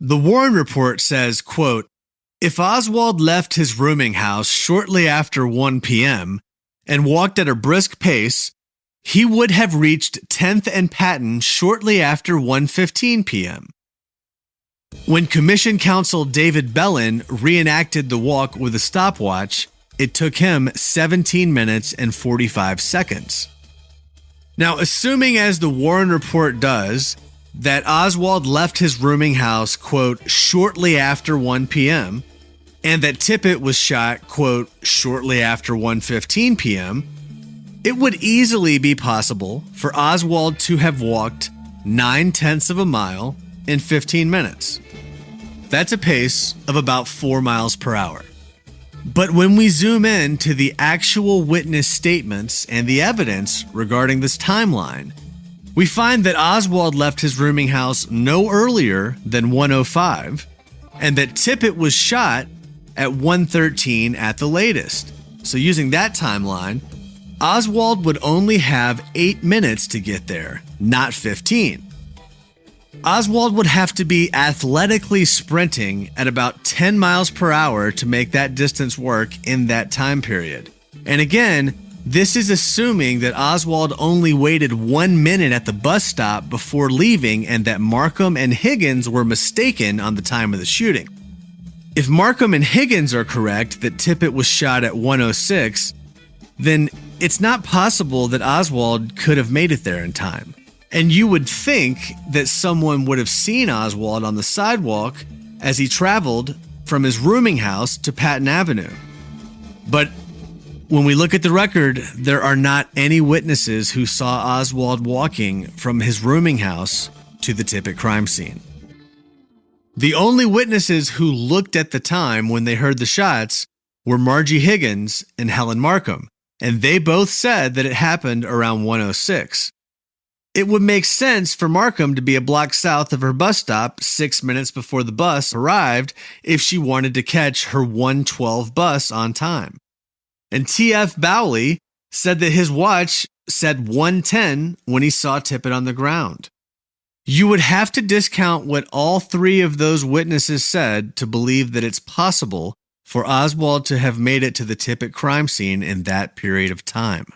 The Warren report says, quote, "If Oswald left his rooming house shortly after 1 p.m. and walked at a brisk pace, he would have reached 10th and Patton shortly after 1:15 p.m. When Commission Counsel David Bellin reenacted the walk with a stopwatch, it took him 17 minutes and 45 seconds. Now, assuming as the Warren report does, that Oswald left his rooming house, quote, shortly after 1 p.m., and that Tippit was shot, quote, shortly after 1:15 p.m., it would easily be possible for Oswald to have walked 9/10 of a mile in 15 minutes. That's a pace of about 4 miles per hour. But when we zoom in to the actual witness statements and the evidence regarding this timeline, we find that Oswald left his rooming house no earlier than 1:05, and that Tippit was shot at 1:13 at the latest. So using that timeline, Oswald would only have 8 minutes to get there, not 15. Oswald would have to be athletically sprinting at about 10 miles per hour to make that distance work in that time period. And again, this is assuming that Oswald only waited 1 minute at the bus stop before leaving and that Markham and Higgins were mistaken on the time of the shooting. If Markham and Higgins are correct that Tippit was shot at 1:06, then it's not possible that Oswald could have made it there in time. And you would think that someone would have seen Oswald on the sidewalk as he traveled from his rooming house to Patton Avenue. But when we look at the record, there are not any witnesses who saw Oswald walking from his rooming house to the Tippit crime scene. The only witnesses who looked at the time when they heard the shots were Margie Higgins and Helen Markham, and they both said that it happened around 1:06. It would make sense for Markham to be a block south of her bus stop 6 minutes before the bus arrived if she wanted to catch her 1:12 bus on time. And T.F. Bowley said that his watch said 1:10 when he saw Tippit on the ground. You would have to discount what all three of those witnesses said to believe that it's possible for Oswald to have made it to the Tippit crime scene in that period of time.